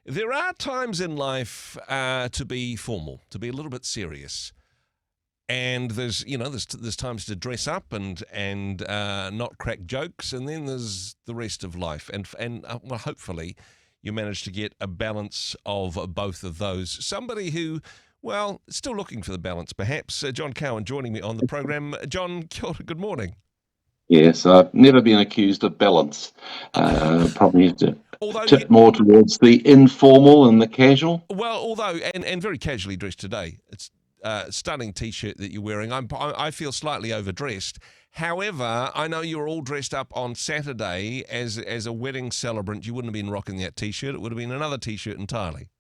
There are times in life to be formal, to be a little bit serious, and there's times to dress up and not crack jokes, and then there's the rest of life, and well, hopefully, you manage to get a balance of both of those. Somebody who, well, still looking for the balance, perhaps. John Cowan joining me on the program. John, good morning. Yes, I've never been accused of balance. Probably to Although tip more towards the informal and the casual. although and very casually dressed today. It's a stunning T-shirt that you're wearing. I feel slightly overdressed. However, I know you were all dressed up on Saturday as a wedding celebrant. You wouldn't have been rocking that T-shirt. It would have been another T-shirt entirely.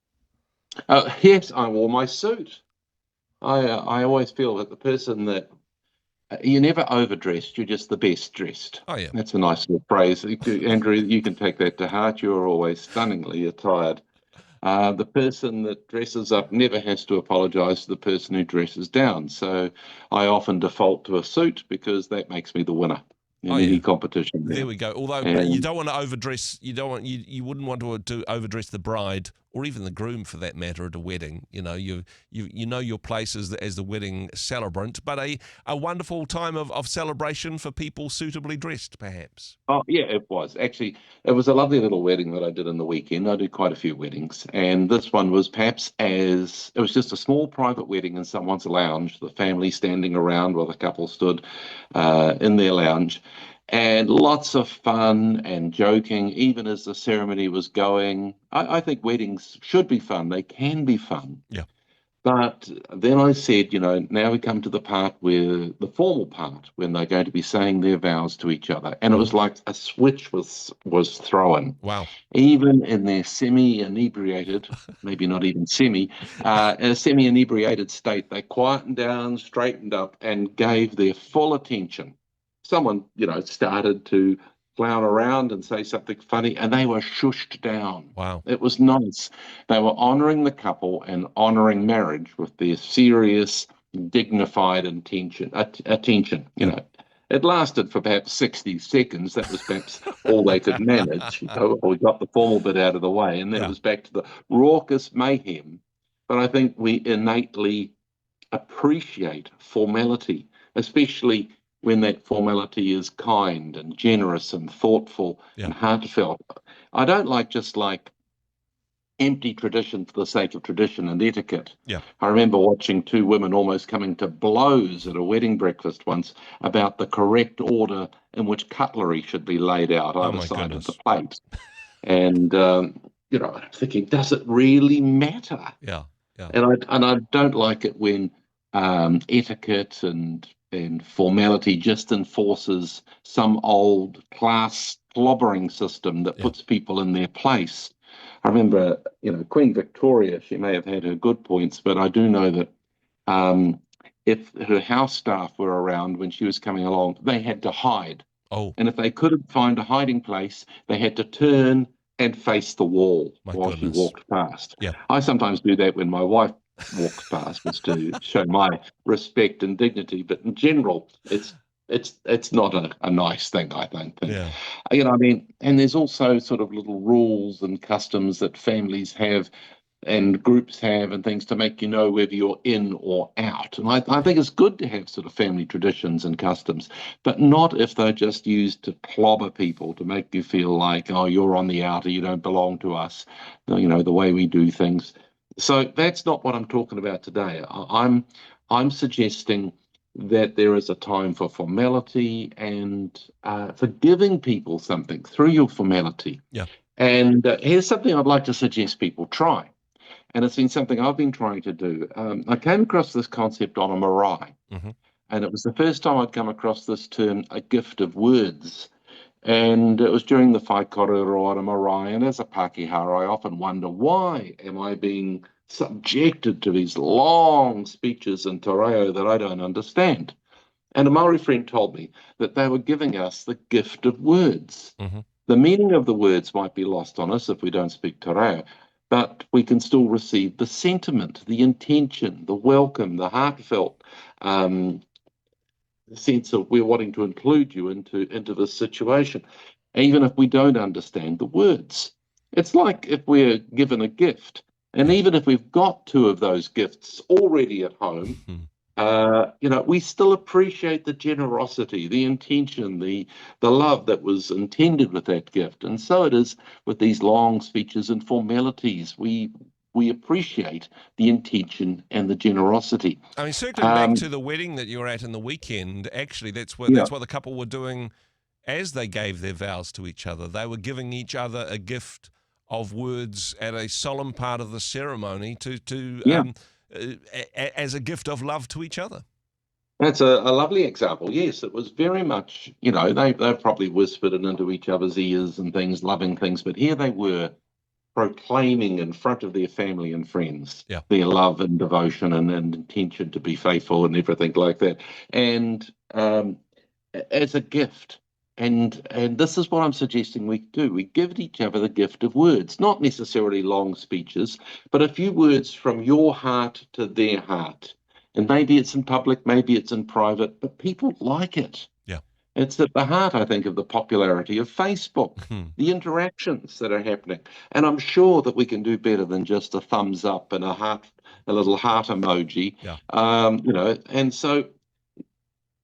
Yes, I wore my suit. I always feel that the person that you're never overdressed, you're just the best dressed. Oh yeah, That's a nice little phrase. Andrew, you can take that to heart. You're always stunningly attired. The person that dresses up never has to apologise to the person who dresses down. So I often default to a suit because that makes me the winner in any competition. There we go. Although you don't want to overdress, you wouldn't want to overdress the bride or even the groom for that matter at a wedding. You know, you know your place as the wedding celebrant, but a wonderful time of celebration for people suitably dressed, perhaps. Oh, yeah, it was. Actually, it was a lovely little wedding that I did in the weekend. I did quite a few weddings, and this one was it was just a small private wedding in someone's lounge, the family standing around while the couple stood in their lounge, and lots of fun and joking, even as the ceremony was going. I think weddings should be fun. They can be fun. Yeah. But then I said, now we come to the part the formal part, when they're going to be saying their vows to each other. And it was like a switch was thrown. Wow. Even in their semi-inebriated, maybe not even semi-inebriated state, they quietened down, straightened up, and gave their full attention. Someone, started to clown around and say something funny, and they were shushed down. Wow. It was nice. They were honouring the couple and honouring marriage with their serious, dignified attention. It lasted for perhaps 60 seconds. That was perhaps all they could manage. We got the formal bit out of the way, and then it was back to the raucous mayhem. But I think we innately appreciate formality, especially when that formality is kind and generous and thoughtful and heartfelt. I don't like just empty tradition for the sake of tradition and etiquette. Yeah. I remember watching two women almost coming to blows at a wedding breakfast once about the correct order in which cutlery should be laid out either side of the plate. And, I'm thinking, does it really matter? Yeah. Yeah. And I don't like it when etiquette and formality just enforces some old class slobbering system that puts people in their place. I remember, Queen Victoria, she may have had her good points, but I do know that if her house staff were around when she was coming along, they had to hide. Oh. And if they couldn't find a hiding place, they had to turn and face the wall she walked past. Yeah. I sometimes do that when my wife walks past, just to show my respect and dignity. But in general, it's not a nice thing, I don't think. Yeah. And there's also sort of little rules and customs that families have and groups have and things to make you know whether you're in or out. And I think it's good to have sort of family traditions and customs, but not if they're just used to clobber people, to make you feel like, oh, you're on the outer, you don't belong to us, the way we do things. So that's not what I'm talking about today. I'm suggesting that there is a time for formality and for giving people something through your formality. Yeah. And here's something I'd like to suggest people try. And it's been something I've been trying to do. I came across this concept on a marae. Mm-hmm. And it was the first time I'd come across this term, a gift of words. And it was during the whai korero on a marae. And as a Pākehā, I often wonder, why am I being subjected to these long speeches in te reo that I don't understand? And a Māori friend told me that they were giving us the gift of words. Mm-hmm. The meaning of the words might be lost on us if we don't speak te reo, but we can still receive the sentiment, the intention, the welcome, the heartfelt sense of we're wanting to include you into this situation, even if we don't understand the words. It's like if we're given a gift, and Yeah. even if we've got two of those gifts already at home, we still appreciate the generosity, the intention, the love that was intended with that gift. And so it is with these long speeches and formalities. We appreciate the intention and the generosity. I mean, circling back to the wedding that you were at in the weekend, actually, that's what Yeah, the couple were doing as they gave their vows to each other. They were giving each other a gift of words at a solemn part of the ceremony yeah. as a gift of love to each other. That's a lovely example. Yes, it was very much, they probably whispered it into each other's ears and things, loving things, but here they were proclaiming in front of their family and friends Yeah. their love and devotion and intention to be faithful and everything like that. And as a gift. And this is what I'm suggesting we do. We give each other the gift of words, not necessarily long speeches, but a few words from your heart to their heart. And maybe it's in public, maybe it's in private, but people like it. Yeah. It's at the heart, I think, of the popularity of Facebook, the interactions that are happening. And I'm sure that we can do better than just a thumbs up and a little heart emoji. Yeah. And so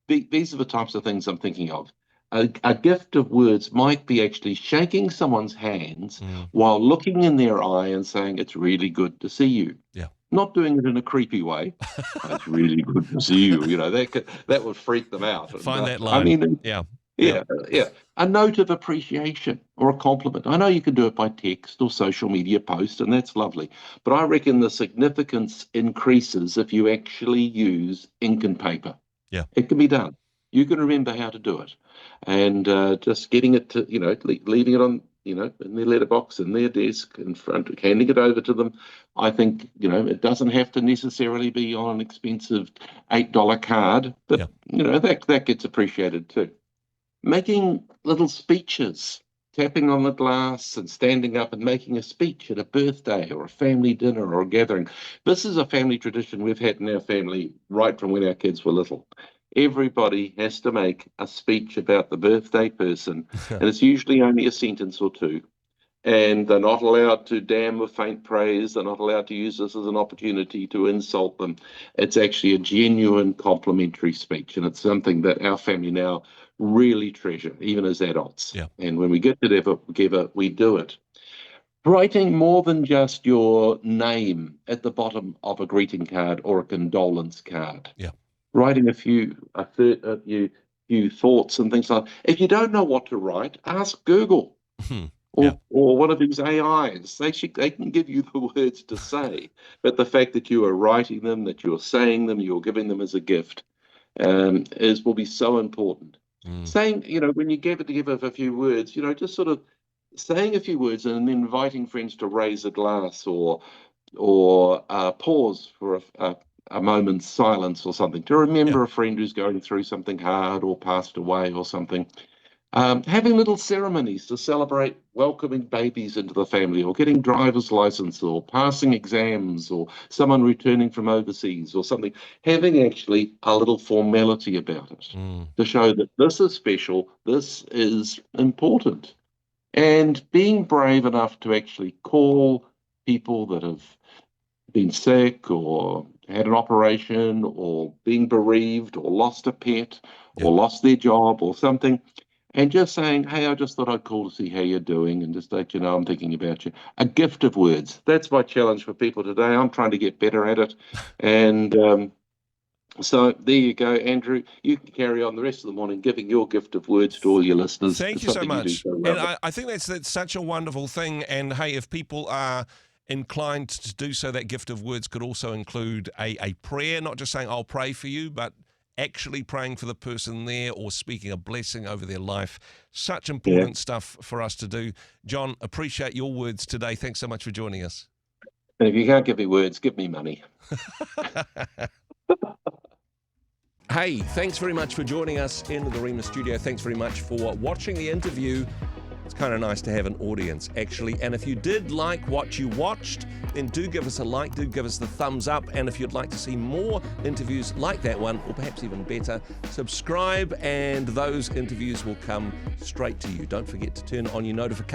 these are the types of things I'm thinking of. A gift of words might be actually shaking someone's hands while looking in their eye and saying, "It's really good to see you." Yeah. Not doing it in a creepy way. "It's really good to see you." That would freak them out. Find that I line. mean, Yeah. yeah. A note of appreciation or a compliment. I know you can do it by text or social media post, and that's lovely. But I reckon the significance increases if you actually use ink and paper. Yeah. It can be done. You can remember how to do it. And just getting it to, leaving it on, in their letterbox, in their desk, in front, handing it over to them. I think, it doesn't have to necessarily be on an expensive $8 card, but, that gets appreciated too. Making little speeches, tapping on the glass and standing up and making a speech at a birthday or a family dinner or a gathering. This is a family tradition we've had in our family right from when our kids were little. Everybody has to make a speech about the birthday person, and it's usually only a sentence or two. And they're not allowed to damn with faint praise. They're not allowed to use this as an opportunity to insult them. It's actually a genuine complimentary speech, and it's something that our family now really treasure, even as adults. Yeah. And when we get together, we do it. Writing more than just your name at the bottom of a greeting card or a condolence card. Yeah. Writing a few thoughts and things like that. If you don't know what to write, ask Google or one of these AIs. They can give you the words to say, but the fact that you are writing them, that you're saying them, you're giving them as a gift, will be so important. Saying, when you give a few words, just sort of saying a few words and then inviting friends to raise a glass or pause for a moment's silence or something, to remember a friend who's going through something hard or passed away or something. Having little ceremonies to celebrate welcoming babies into the family or getting driver's license or passing exams or someone returning from overseas or something. Having actually a little formality about it to show that this is special, this is important. And being brave enough to actually call people that have been sick or had an operation or being bereaved or lost a pet or lost their job or something, and just saying, "Hey, I just thought I'd call to see how you're doing and just let you know I'm thinking about you." A gift of words. That's my challenge for people today. I'm trying to get better at it. And so there you go, Andrew. You can carry on the rest of the morning giving your gift of words to all your listeners. Thank you so much. And I think that's such a wonderful thing. And hey, if people are inclined to do so, that gift of words could also include a prayer, not just saying, "I'll pray for you," but actually praying for the person there or speaking a blessing over their life. Such important stuff for us to do. John, appreciate your words today. Thanks so much for joining us. And if you can't give me words, give me money. Hey, thanks very much for joining us in the Rhema studio. Thanks very much for watching the interview. It's kind of nice to have an audience, actually. And if you did like what you watched, then do give us a like, do give us the thumbs up. And if you'd like to see more interviews like that one, or perhaps even better, subscribe and those interviews will come straight to you. Don't forget to turn on your notifications